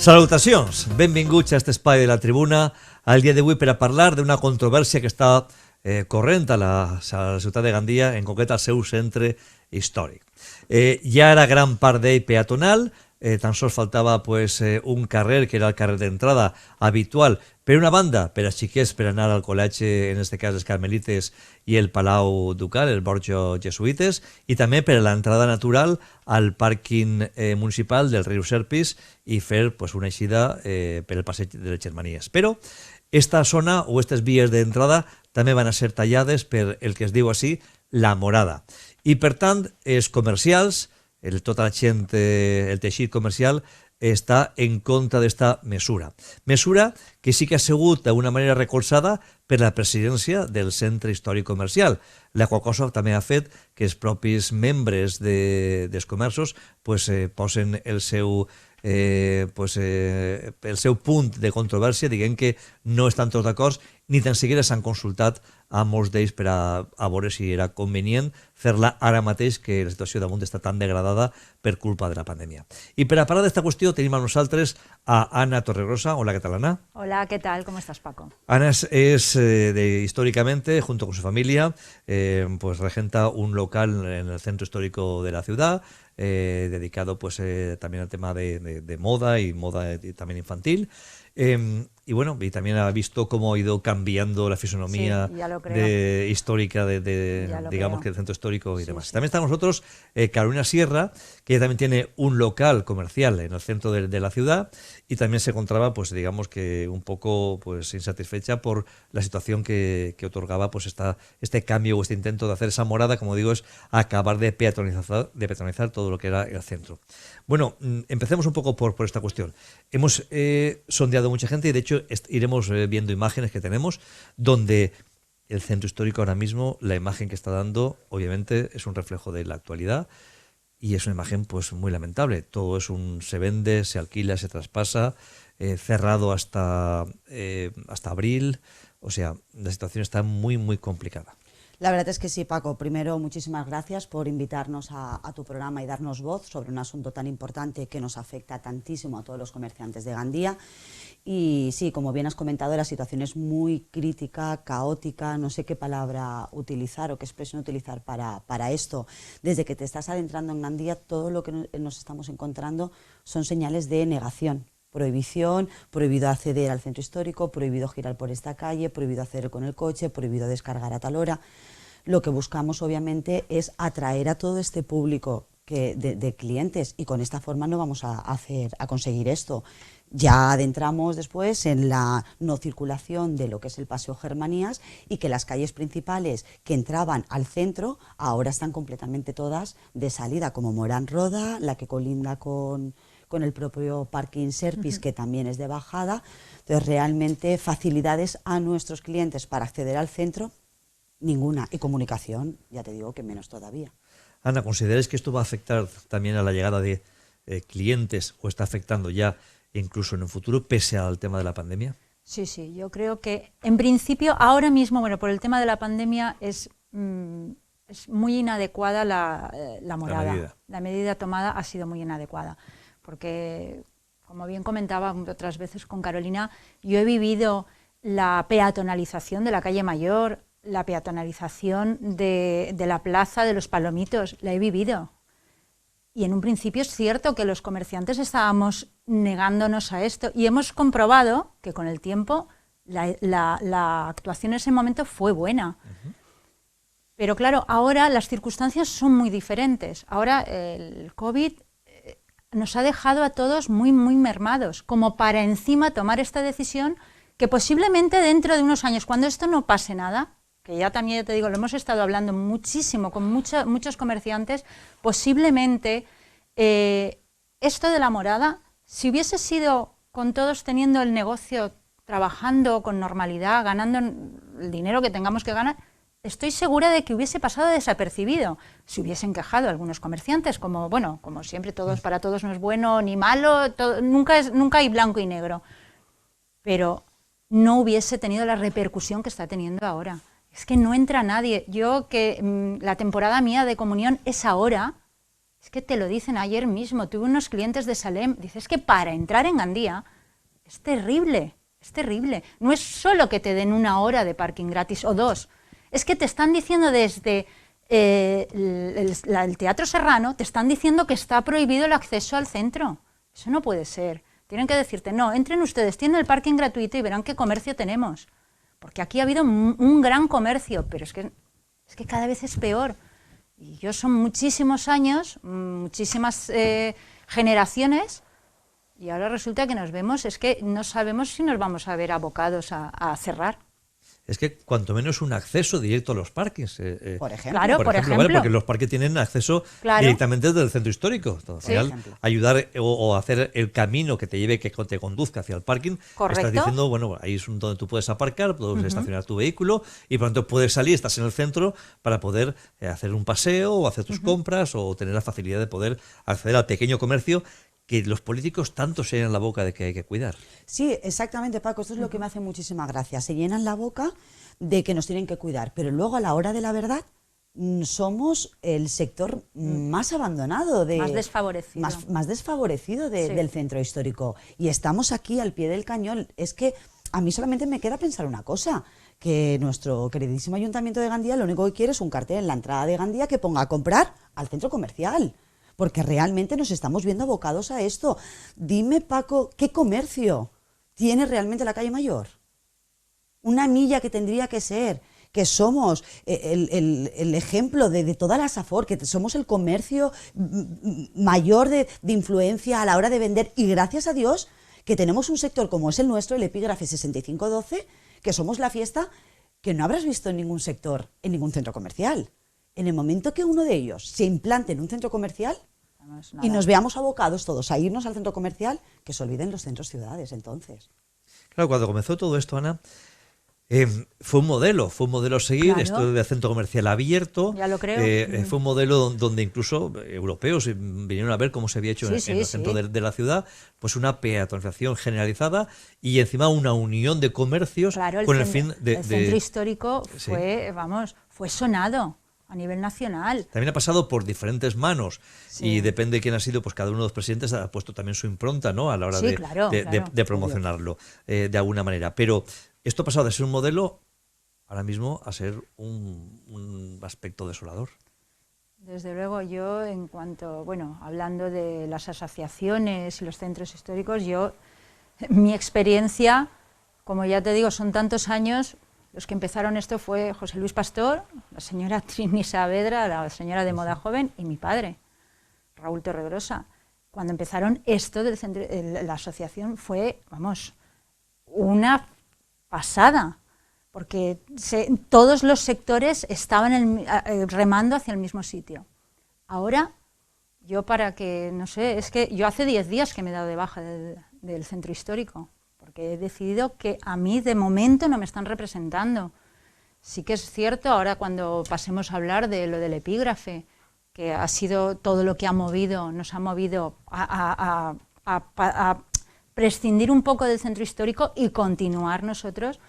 Salutacions, benvinguts a este espai de la tribuna al dia d'avui per a parlar d'una controvèrsia que està corrent a la ciutat de Gandia, en concret al seu centre històric. Ja era gran part d'ell peatonal, tan sols faltava un carrer, que era el carrer d'entrada habitual, per una banda, per a xiquets per anar al col·legi, en aquest cas els Carmelites i el Palau Ducal, el Borjo Jesuïtes, i també per a l'entrada natural al pàrquing municipal del riu Serpis i fer una eixida per el passeig de les Germanies. Però esta zona o aquestes vies d'entrada també van a ser tallades per el que es diu així la morada. I per tant, els comercials, tota la gent, el teixit comercial, està en contra d'esta mesura. Mesura que sí que ha sigut d'alguna manera recolzada per la presidència del Centre Històric Comercial, la qual cosa també ha fet que els propis membres dels comerços posen el seu punt de controvèrsia, diguem que no estan tots d'acord, ni tan siquiera s'han consultat a molts d'ells per a veure si era convenient fer-la ara mateix, que la situació damunt està tan degradada per culpa de la pandèmia. I per a parlar d'esta qüestió tenim a nosaltres a Ana Torregrosa. Hola, ¿qué tal, Ana? Hola, ¿qué tal? ¿Cómo estás, Paco? Ana históricamente, junto con su familia, regenta un local en el centro histórico de la ciudad, dedicado también al tema de moda y moda también infantil. Y bueno, y también ha visto cómo ha ido cambiando la fisonomía histórica digamos que del centro histórico y demás. También está con nosotros Carolina Sierra, que ella también tiene un local comercial en el centro de la ciudad y también se encontraba, digamos que un poco insatisfecha por la situación que otorgaba este cambio o este intento de hacer esa morada, como digo, es acabar de peatonizar todo lo que era el centro. Bueno, empecemos un poco por esta cuestión. Hemos sondeado mucha gente y de hecho iremos viendo imágenes que tenemos donde el centro histórico ahora mismo, la imagen que está dando, obviamente es un reflejo de la actualidad y es una imagen muy lamentable. Todo se vende, se alquila, se traspasa, cerrado hasta abril. O sea, la situación está muy, muy complicada. La verdad es que sí, Paco. Primero, muchísimas gracias por invitarnos a tu programa y darnos voz sobre un asunto tan importante que nos afecta tantísimo a todos los comerciantes de Gandía. Y sí, como bien has comentado, la situación es muy crítica, caótica, no sé qué palabra utilizar o qué expresión utilizar para esto. Desde que te estás adentrando en Gandía, todo lo que nos estamos encontrando son señales de negación. Prohibición, prohibido acceder al centro histórico, prohibido girar por esta calle, prohibido hacer con el coche, prohibido descargar a tal hora. Lo que buscamos obviamente es atraer a todo este público de clientes y con esta forma no vamos a conseguir esto. Ya adentramos después en la no circulación de lo que es el Paseo Germanías y que las calles principales que entraban al centro ahora están completamente todas de salida, como Morán Roda, la que colinda con el propio Parking Serpis, que también es de bajada. Entonces, realmente facilidades a nuestros clientes para acceder al centro, ninguna. Y comunicación, ya te digo que menos todavía. Ana, ¿consideráis que esto va a afectar también a la llegada de clientes o está afectando ya incluso en el futuro, pese al tema de la pandemia? Sí, yo creo que en principio ahora mismo, por el tema de la pandemia es muy inadecuada la morada. La medida tomada ha sido muy inadecuada. Porque, como bien comentaba otras veces con Carolina, yo he vivido la peatonalización de la calle Mayor, la peatonalización de la plaza de los Palomitos, la he vivido. Y en un principio es cierto que los comerciantes estábamos negándonos a esto y hemos comprobado que con el tiempo la actuación en ese momento fue buena. Pero claro, ahora las circunstancias son muy diferentes. Ahora el COVID nos ha dejado a todos muy, muy mermados, como para encima tomar esta decisión que posiblemente dentro de unos años, cuando esto no pase nada, que ya también te digo, lo hemos estado hablando muchísimo con muchos comerciantes, posiblemente esto de la morada, si hubiese sido con todos teniendo el negocio, trabajando con normalidad, ganando el dinero que tengamos que ganar, estoy segura de que hubiese pasado desapercibido. Se hubiesen quejado algunos comerciantes, como siempre, para todos no es bueno ni malo, nunca hay blanco y negro. Pero no hubiese tenido la repercusión que está teniendo ahora. Es que no entra nadie. La temporada mía de comunión es ahora Es que te lo dicen ayer mismo, tuve unos clientes de Salem, dices que para entrar en Gandía es terrible, es terrible. No es solo que te den 1 hora de parking gratis o 2, es que te están diciendo desde el Teatro Serrano, te están diciendo que está prohibido el acceso al centro. Eso no puede ser. Tienen que decirte, no, entren ustedes, tienen el parking gratuito y verán qué comercio tenemos. Porque aquí ha habido un gran comercio, pero es que cada vez es peor. Y yo son muchísimos años, muchísimas generaciones, y ahora resulta que nos vemos, es que no sabemos si nos vamos a ver abocados a cerrar. Es que cuanto menos un acceso directo a los parkings. Por ejemplo. Claro, por ejemplo. ¿vale? Porque los parques tienen acceso directamente desde el centro histórico. Al final, ayudar o hacer el camino que te lleve, que te conduzca hacia el parking. Correcto. Estás diciendo, bueno, ahí es donde tú puedes aparcar, puedes estacionar tu vehículo y por lo tanto puedes salir, estás en el centro para poder hacer un paseo o hacer tus compras o tener la facilidad de poder acceder al pequeño comercio que los políticos tanto se llenan la boca de que hay que cuidar. Sí, exactamente, Paco. Esto es lo que me hace muchísima gracia. Se llenan la boca de que nos tienen que cuidar, pero luego a la hora de la verdad somos el sector más abandonado, más desfavorecido, más desfavorecido del centro histórico. Y estamos aquí al pie del cañón. Es que a mí solamente me queda pensar una cosa, que nuestro queridísimo Ayuntamiento de Gandía lo único que quiere es un cartel en la entrada de Gandía que ponga a comprar al centro comercial. Porque realmente nos estamos viendo abocados a esto. Dime, Paco, ¿qué comercio tiene realmente la calle Mayor? Una milla que tendría que ser, que somos el ejemplo de toda la SAFOR, que somos el comercio mayor de influencia a la hora de vender, y gracias a Dios que tenemos un sector como es el nuestro, el Epígrafe 6512, que somos la fiesta que no habrás visto en ningún sector, en ningún centro comercial. En el momento que uno de ellos se implante en un centro comercial y nos veamos abocados todos a irnos al centro comercial, que se olviden los centros ciudades entonces. Claro, cuando comenzó todo esto, Ana, fue un modelo a seguir, claro. Esto de centro comercial abierto. Ya lo creo. Fue un modelo donde incluso europeos vinieron a ver cómo se había hecho en el centro de la ciudad, pues una peatonalización generalizada y encima una unión de comercios con el fin de... El centro histórico fue sonado a nivel nacional. También ha pasado por diferentes manos y depende de quién ha sido, pues cada uno de los presidentes ha puesto también su impronta, ¿no? A la hora de promocionarlo de alguna manera. Pero esto ha pasado de ser un modelo ahora mismo a ser un aspecto desolador. Desde luego, yo en cuanto, hablando de las asociaciones y los centros históricos, mi experiencia, como ya te digo, son tantos años. Los que empezaron esto fue José Luis Pastor, la señora Trini Saavedra, la señora de Moda Joven, y mi padre, Raúl Torregrosa. Cuando empezaron esto del centro, la asociación fue, una pasada, porque todos los sectores estaban remando hacia el mismo sitio. Ahora, es que yo hace 10 días que me he dado de baja del centro histórico, porque he decidido que a mí de momento no me están representando. Sí que es cierto, ahora cuando pasemos a hablar de lo del epígrafe, que ha sido todo lo que nos ha movido a prescindir un poco del centro histórico y continuar nosotros,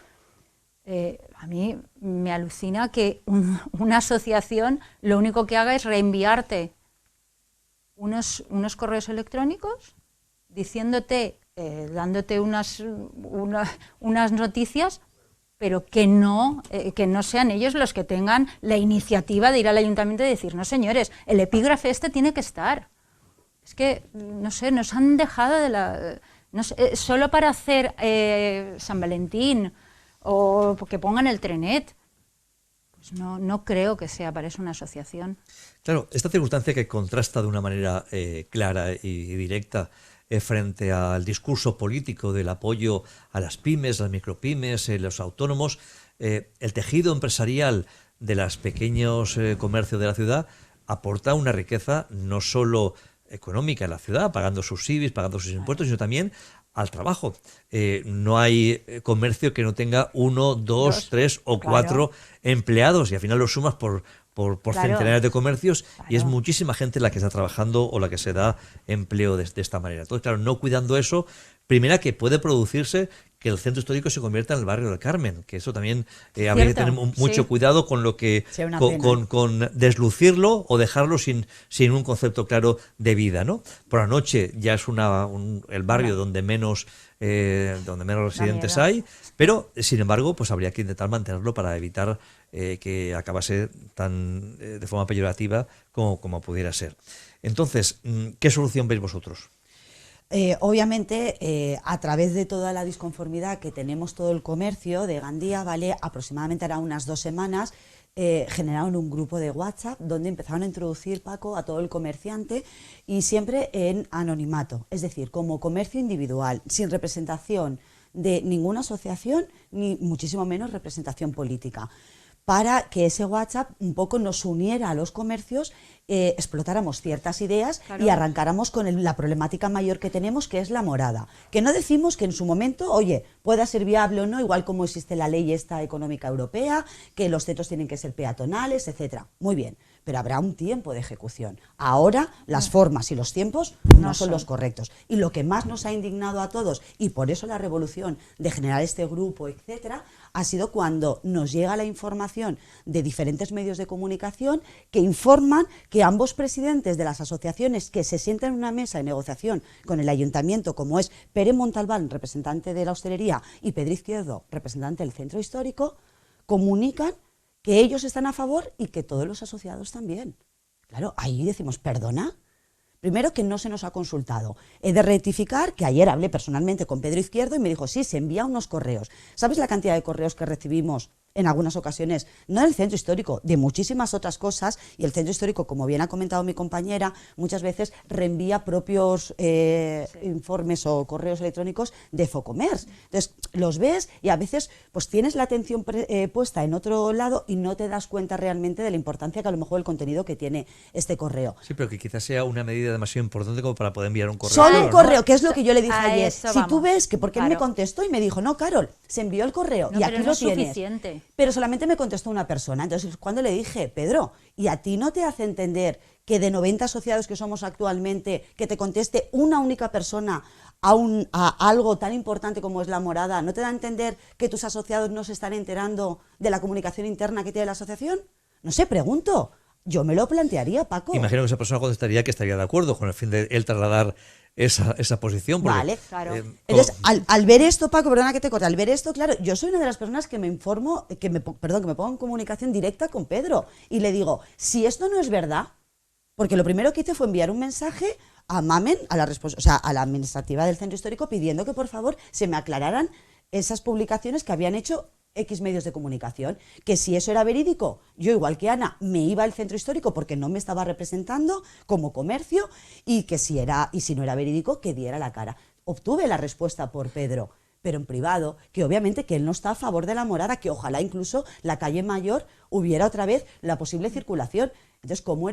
a mí me alucina que una asociación lo único que haga es reenviarte unos correos electrónicos diciéndote, dándote unas noticias, pero que no sean ellos los que tengan la iniciativa de ir al ayuntamiento y decir, no señores, el epígrafe tiene que estar. Es que, nos han dejado solo para hacer San Valentín o que pongan el trenet. Pues no creo que sea para eso una asociación. Claro, esta circunstancia que contrasta de una manera clara y directa frente al discurso político del apoyo a las pymes, las micropymes, los autónomos, el tejido empresarial de los pequeños comercios de la ciudad aporta una riqueza no solo económica en la ciudad, pagando sus IBIs, pagando sus impuestos, sino también al trabajo. No hay comercio que no tenga 1, 2, 3 o 4 empleados y al final lo sumas por centenares de comercios y es muchísima gente la que está trabajando o la que se da empleo de esta manera. Entonces, claro, no cuidando eso, primera que puede producirse que el centro histórico se convierta en el barrio del Carmen, que eso también habría que tener mucho cuidado con lo que con deslucirlo o dejarlo sin un concepto claro de vida, ¿no? Por la noche ya es el barrio donde menos residentes hay, pero sin embargo pues habría que intentar mantenerlo para evitar que acabase tan de forma peyorativa como pudiera ser. Entonces, ¿qué solución veis vosotros? Obviamente, a través de toda la disconformidad que tenemos todo el comercio de Gandía, ¿vale? Aproximadamente hará unas 2 semanas, generaron un grupo de WhatsApp donde empezaron a introducir, Paco, a todo el comerciante y siempre en anonimato, es decir, como comercio individual, sin representación de ninguna asociación ni muchísimo menos representación política, para que ese WhatsApp un poco nos uniera a los comercios, explotáramos ciertas ideas y arrancáramos con la problemática mayor que tenemos, que es la morada. Que no decimos que en su momento, oye, pueda ser viable o no, igual como existe la ley esta económica europea, que los centros tienen que ser peatonales, etcétera. Muy bien, pero habrá un tiempo de ejecución. Ahora las formas y los tiempos no son los correctos. Y lo que más nos ha indignado a todos, y por eso la revolución de generar este grupo, etcétera, ha sido cuando nos llega la información de diferentes medios de comunicación que informan que ambos presidentes de las asociaciones que se sientan en una mesa de negociación con el ayuntamiento, como es Pere Montalbán, representante de la hostelería, y Pedro Izquierdo, representante del centro histórico, comunican que ellos están a favor y que todos los asociados también. Claro, ahí decimos, ¿perdona? Primero, que no se nos ha consultado. He de rectificar que ayer hablé personalmente con Pedro Izquierdo y me dijo, sí, se envía unos correos. ¿Sabes la cantidad de correos que recibimos en algunas ocasiones? No del centro histórico, de muchísimas otras cosas, y el centro histórico, como bien ha comentado mi compañera, muchas veces reenvía propios informes o correos electrónicos de Focomers. Entonces, los ves y a veces pues tienes la atención puesta en otro lado y no te das cuenta realmente de la importancia que a lo mejor el contenido que tiene este correo. Sí, pero que quizás sea una medida demasiado importante como para poder enviar un correo. Solo un correo, que es lo que yo le dije ayer. Si tú ves que, porque él me contestó y me dijo, no, Carol, se envió el correo y aquí lo tienes. Suficiente. Pero solamente me contestó una persona. Entonces, cuando le dije, Pedro, ¿y a ti no te hace entender que de 90 asociados que somos actualmente, que te conteste una única persona a algo tan importante como es la morada, no te da a entender que tus asociados no se están enterando de la comunicación interna que tiene la asociación? No sé, pregunto. Yo me lo plantearía, Paco. Imagino que esa persona contestaría que estaría de acuerdo con el fin de él trasladar esa posición. Porque, vale, claro. Entonces, al ver esto, Paco, perdona que te corte, al ver esto, claro, yo soy una de las personas que me informo, que me pongo en comunicación directa con Pedro y le digo, si esto no es verdad, porque lo primero que hice fue enviar un mensaje a Mamen, a la administrativa del centro histórico, pidiendo que por favor se me aclararan esas publicaciones que habían hecho X medios de comunicación, que si eso era verídico, yo igual que Ana me iba al centro histórico porque no me estaba representando como comercio, y que si no era verídico, que diera la cara. Obtuve la respuesta por Pedro, pero en privado, que obviamente que él no está a favor de la morada, que ojalá incluso la calle Mayor hubiera otra vez la posible circulación. Entonces, ¿cómo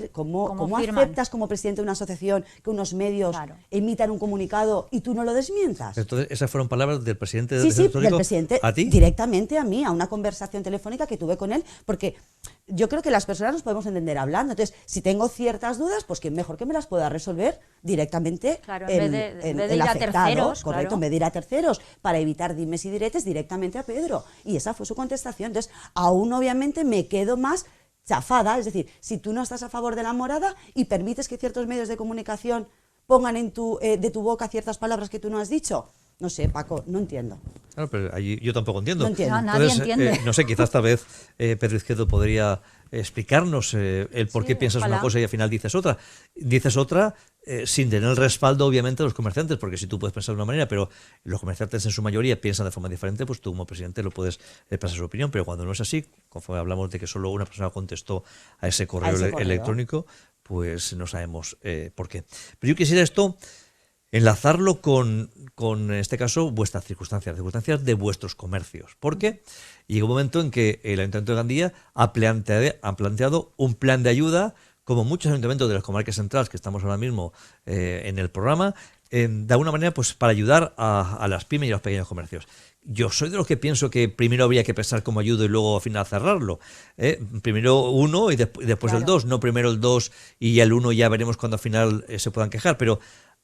aceptas como presidente de una asociación que unos medios emitan un comunicado y tú no lo desmientas? Entonces, esas fueron palabras del presidente del centro histórico. Sí, del presidente, ¿a ti? Directamente a mí, a una conversación telefónica que tuve con él, porque yo creo que las personas nos podemos entender hablando. Entonces, si tengo ciertas dudas, pues que mejor que me las pueda resolver directamente en vez de ir a terceros. Correcto, en vez de ir a terceros, para evitar dimes y diretes, directamente a Pedro. Y esa fue su contestación. Entonces, aún obviamente me quedo más chafada, es decir, si tú no estás a favor de la morada y permites que ciertos medios de comunicación pongan de tu boca ciertas palabras que tú no has dicho, no sé, Paco, no entiendo. Claro, pero allí yo tampoco entiendo. No entiendo. No, nadie entiende. No sé, quizás tal vez Pedro Izquierdo podría explicarnos el por qué piensas una cosa y al final dices otra. Dices otra sin tener el respaldo, obviamente, de los comerciantes, porque si tú puedes pensar de una manera, pero los comerciantes en su mayoría piensan de forma diferente, pues tú como presidente lo puedes expresar su opinión, pero cuando no es así, conforme hablamos de que solo una persona contestó a ese correo electrónico, pues no sabemos por qué. Pero yo quisiera enlazarlo con, en este caso, vuestras circunstancias de vuestros comercios. Porque llega un momento en que el Ayuntamiento de Gandía ha planteado un plan de ayuda, como muchos ayuntamientos de las comarcas centrales que estamos ahora mismo en el programa, de alguna manera pues para ayudar a las pymes y a los pequeños comercios. Yo soy de los que pienso que primero habría que pensar cómo ayudo y luego al final cerrarlo. Primero uno y después el dos, no primero el dos y el uno ya veremos cuando al final se puedan quejar, pero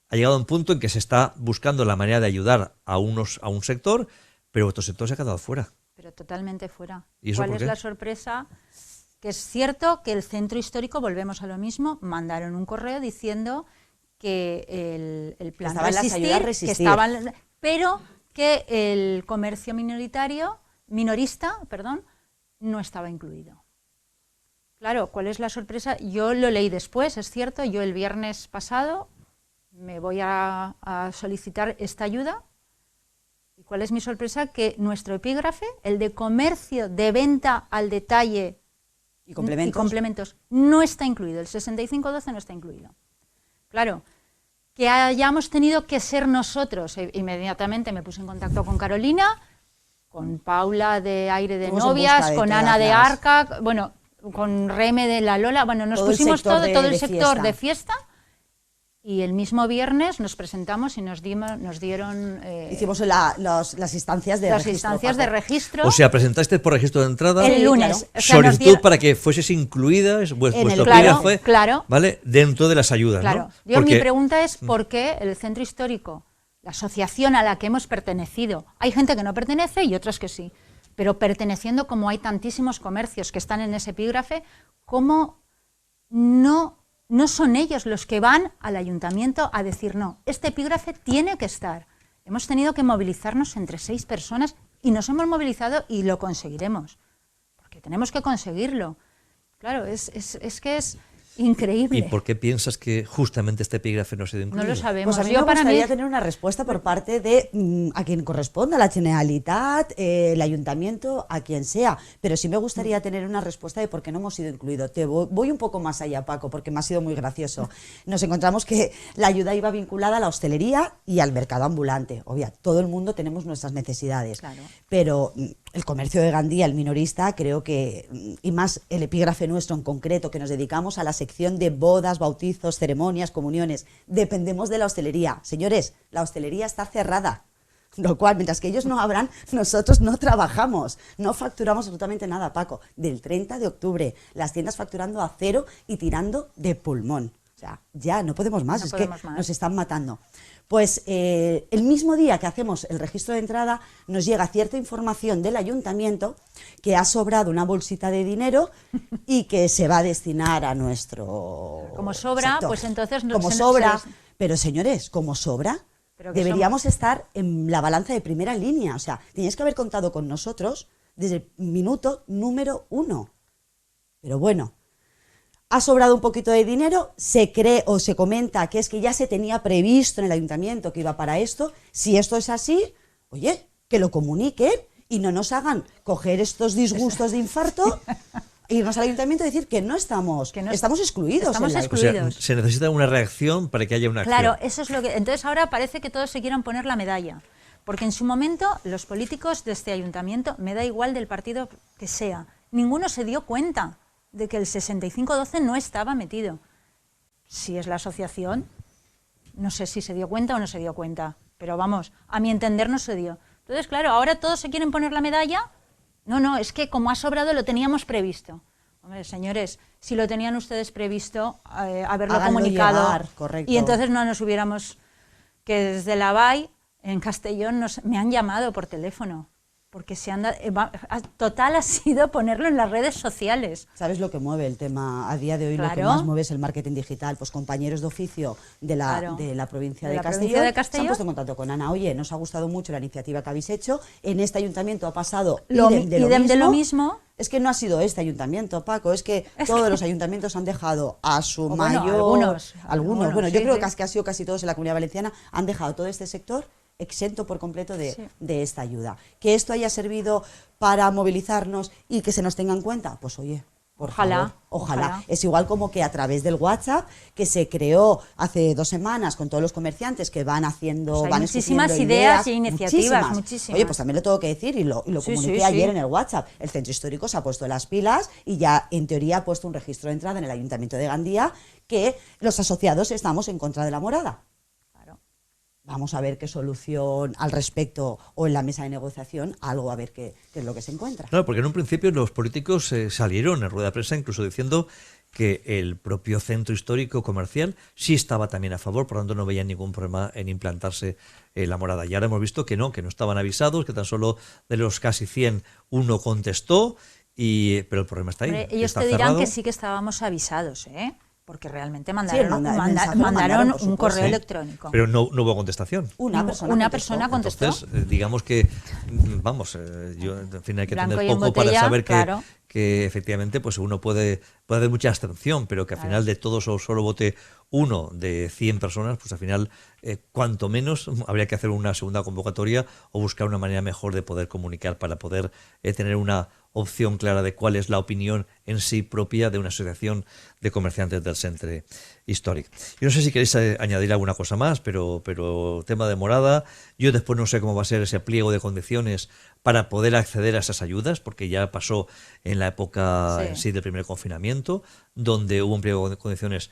ha llegado un punto en que se está buscando la manera de ayudar a un sector, Pero vuestro sector se ha quedado fuera. Pero totalmente fuera. ¿Y eso ¿Cuál por es qué? la sorpresa? Que es cierto que el centro histórico, volvemos a lo mismo, mandaron un correo diciendo que el plan estaban las ayudas a resistir. que estaban, pero que el comercio minorista, no estaba incluido. Claro, ¿cuál es la sorpresa? Yo lo leí después, es cierto, yo el viernes pasado me voy a solicitar esta ayuda. ¿Y cuál es mi sorpresa? Que nuestro epígrafe, el de comercio de venta al detalle y complementos, no está incluido, el 6512 no está incluido. Claro, que hayamos tenido que ser nosotros, inmediatamente me puse en contacto con Carolina, con Paula de Aire de Novias, con Ana de Arca, bueno, con Reme de La Lola, bueno, nos pusimos todo el sector de fiesta. Y el mismo viernes nos presentamos y nos dieron... hicimos las instancias de registro. Las instancias de registro. O sea, presentaste por registro de entrada. El lunes. Claro. Solicitud para que fueses incluida vuestro epígrafe, ¿vale? Dentro de las ayudas, claro. ¿no? Mi pregunta es ¿por qué el centro histórico, la asociación a la que hemos pertenecido, hay gente que no pertenece y otras que sí, pero perteneciendo, como hay tantísimos comercios que están en ese epígrafe, ¿cómo no son ellos los que van al ayuntamiento a decir no, este epígrafe tiene que estar? Hemos tenido que movilizarnos entre 6 personas y nos hemos movilizado y lo conseguiremos, porque tenemos que conseguirlo. Claro, es que es increíble. ¿Y por qué piensas que justamente este epígrafe no se ha incluido? No lo sabemos. Pues a mí me gustaría tener una respuesta por parte de a quien corresponda, la Generalitat, el ayuntamiento, a quien sea. Pero sí me gustaría tener una respuesta de por qué no hemos sido incluidos. Voy un poco más allá, Paco, porque me ha sido muy gracioso. Nos encontramos que la ayuda iba vinculada a la hostelería y al mercado ambulante. Obvio, todo el mundo tenemos nuestras necesidades. Claro. Pero el comercio de Gandía, el minorista, creo que, y más el epígrafe nuestro en concreto, que nos dedicamos a la sección de bodas, bautizos, ceremonias, comuniones, dependemos de la hostelería. Señores, la hostelería está cerrada, lo cual, mientras que ellos no abran, nosotros no trabajamos, no facturamos absolutamente nada, Paco. Del 30 de octubre, las tiendas facturando a cero y tirando de pulmón. O sea, ya no podemos más, nos están matando. Pues el mismo día que hacemos el registro de entrada nos llega cierta información del ayuntamiento que ha sobrado una bolsita de dinero y que se va a destinar a nuestro Como sobra, sector. Pues entonces... Como sobra, pero señores, como sobra, deberíamos estar en la balanza de primera línea. O sea, teníais que haber contado con nosotros desde el minuto número 1. Pero bueno... Ha sobrado un poquito de dinero, se cree o se comenta que es que ya se tenía previsto en el ayuntamiento que iba para esto. Si esto es así, oye, que lo comuniquen y no nos hagan coger estos disgustos de infarto e irnos al ayuntamiento y decir que no estamos, estamos excluidos. Estamos excluidos. O sea, se necesita una reacción para que haya una acción. Claro, eso es lo que... Entonces ahora parece que todos se quieran poner la medalla. Porque en su momento los políticos de este ayuntamiento, me da igual del partido que sea, ninguno se dio cuenta de que el 6512 no estaba metido. Si es la asociación, no sé si se dio cuenta o no se dio cuenta, pero vamos, a mi entender no se dio. Entonces, claro, ahora todos se quieren poner la medalla. No, es que como ha sobrado lo teníamos previsto. Hombre, señores, si lo tenían ustedes previsto, haberlo comunicado. Llegar, correcto. Y entonces no nos hubiéramos... Que desde la BAI, en Castellón, me han llamado por teléfono. Porque total ha sido ponerlo en las redes sociales. ¿Sabes lo que mueve el tema? A día de hoy lo que más mueve es el marketing digital. Pues compañeros de oficio de la provincia de Castellón se han puesto en contacto con Ana. Oye, nos ha gustado mucho la iniciativa que habéis hecho. En este ayuntamiento ha pasado idem de lo mismo. Es que no ha sido este ayuntamiento, Paco, es que todos los ayuntamientos han dejado a su mayor... Algunos. Bueno, yo creo que ha sido casi todos en la Comunidad Valenciana, han dejado todo este sector exento por completo de esta ayuda. Que esto haya servido para movilizarnos y que se nos tenga en cuenta, pues oye, ojalá. Es igual como que a través del WhatsApp que se creó hace 2 semanas con todos los comerciantes que van haciendo, pues van muchísimas ideas y iniciativas, muchísimas. Oye, pues también lo tengo que decir y lo comuniqué ayer en el WhatsApp. El centro histórico se ha puesto las pilas y ya en teoría ha puesto un registro de entrada en el Ayuntamiento de Gandía que los asociados estamos en contra de la morada. Vamos a ver qué solución al respecto o en la mesa de negociación, algo a ver qué es lo que se encuentra. Claro, porque en un principio los políticos salieron en rueda de prensa incluso diciendo que el propio centro histórico comercial sí estaba también a favor, por lo tanto no veían ningún problema en implantarse la morada. Y ahora hemos visto que no estaban avisados, que tan solo de los casi 100 uno contestó, pero el problema está ahí. Hombre, ellos está te dirán cerrado. Que sí que estábamos avisados, porque realmente mandaron un correo electrónico. Pero no hubo contestación. Una persona contestó. Entonces, digamos que, vamos, yo, en fin, hay que Blanco tener y en poco botella, para saber claro, que efectivamente pues uno puede haber mucha abstención, pero que al final de todos solo vote uno de 100 personas, pues al final, cuanto menos, habría que hacer una segunda convocatoria o buscar una manera mejor de poder comunicar para poder tener una opción clara de cuál es la opinión en sí propia de una asociación de comerciantes del centre històric. Yo no sé si queréis añadir alguna cosa más, pero tema de morada, yo después no sé cómo va a ser ese pliego de condiciones para poder acceder a esas ayudas, porque ya pasó en la época en sí del primer confinamiento, donde hubo un pliego de condiciones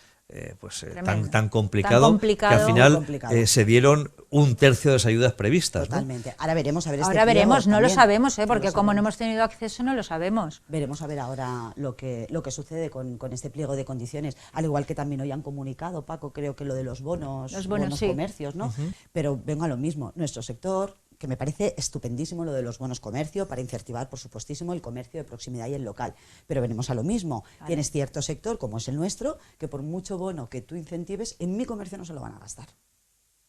tan complicado que al final se dieron un tercio de las ayudas previstas. Totalmente. ¿No? Ahora veremos a ver Ahora veremos, no lo sabemos, porque no como no hemos tenido acceso no lo sabemos. Veremos a ver ahora lo que sucede con este pliego de condiciones, al igual que también hoy han comunicado, Paco, creo que lo de los bonos sí. comercios, ¿no? Pero venga lo mismo, nuestro sector, que me parece estupendísimo lo de los bonos comercio para incentivar, por supuestísimo, el comercio de proximidad y el local. Pero venimos a lo mismo. Vale. Tienes cierto sector, como es el nuestro, que por mucho bono que tú incentives, en mi comercio no se lo van a gastar.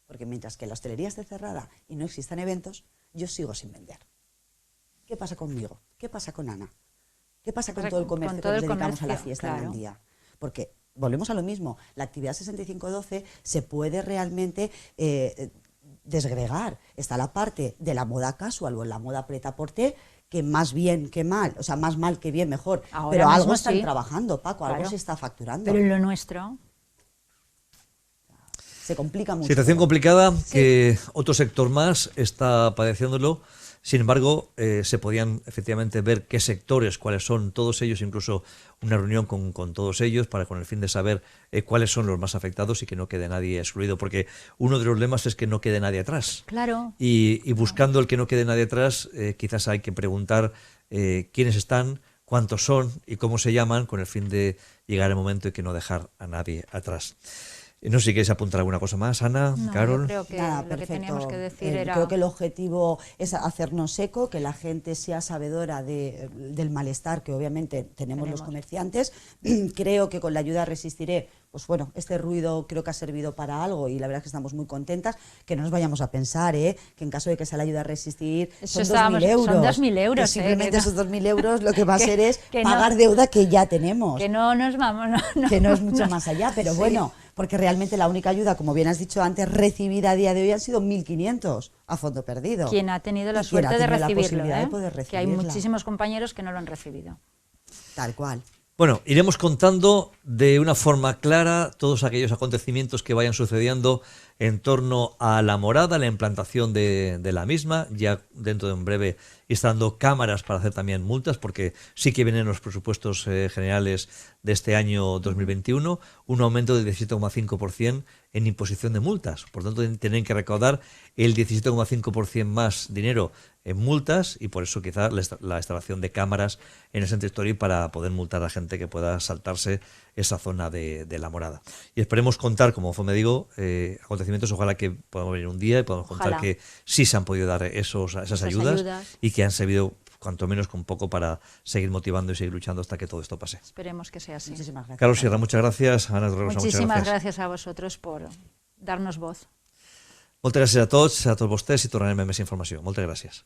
Porque mientras que la hostelería esté cerrada y no existan eventos, yo sigo sin vender. ¿Qué pasa conmigo? ¿Qué pasa con Ana? ¿Qué pasa con todo el comercio que nos dedicamos a la fiesta en Gandía? Porque volvemos a lo mismo. La actividad 6512 se puede realmente desgregar. Está la parte de la moda casual o la moda prêt-à-porter, que más bien que mal, o sea, más mal que bien, mejor. Ahora pero algo sí. están trabajando, Paco, algo se está facturando. Pero en lo nuestro se complica mucho. Situación complicada que otro sector más está padeciéndolo. Sin embargo, se podían efectivamente ver qué sectores, cuáles son todos ellos, incluso una reunión con todos ellos con el fin de saber cuáles son los más afectados y que no quede nadie excluido, porque uno de los lemas es que no quede nadie atrás. Claro. Y buscando el que no quede nadie atrás, quizás hay que preguntar quiénes están, cuántos son y cómo se llaman, con el fin de llegar el momento y que no dejar a nadie atrás. No sé si queréis apuntar alguna cosa más, Ana, no, Carol. Yo creo que nada, lo que teníamos que decir era... Creo que el objetivo es hacernos eco, que la gente sea sabedora del malestar que obviamente tenemos los comerciantes. Creo que con la ayuda Resistiré, pues bueno, este ruido creo que ha servido para algo y la verdad es que estamos muy contentas. Que no nos vayamos a pensar que en caso de que sea la ayuda a resistir son 2.000 euros. Son 2.000 euros. Que simplemente esos 2.000 euros lo que va a ser es que pagar deuda que ya tenemos. Que no nos vamos... que no es mucho más allá, pero bueno... Porque realmente la única ayuda, como bien has dicho antes, recibida a día de hoy han sido 1.500 a fondo perdido. Quien ha tenido la suerte de recibirlo, de poder recibirla. Que hay muchísimos compañeros que no lo han recibido. Tal cual. Bueno, iremos contando de una forma clara todos aquellos acontecimientos que vayan sucediendo en torno a la morada, la implantación de la misma. Ya dentro de un breve instalando cámaras para hacer también multas, porque sí que vienen los presupuestos generales de este año 2021, un aumento del 17,5% en imposición de multas. Por tanto, tienen que recaudar el 17,5% más dinero en multas y por eso quizá la instalación de cámaras en el centro histórico para poder multar a gente que pueda saltarse esa zona de la morada. Y esperemos contar, como me digo, acontecimientos, ojalá que podamos venir un día y podamos contar que sí se han podido dar esas ayudas y que han servido cuanto menos con poco para seguir motivando y seguir luchando hasta que todo esto pase. Esperemos que sea así. Muchísimas gracias. Carlos Sierra, muchas gracias. Ana Torregrosa, muchísimas gracias a vosotros por darnos voz. Moltes gràcies a tots vostès i tornarem amb més informació. Moltes gràcies.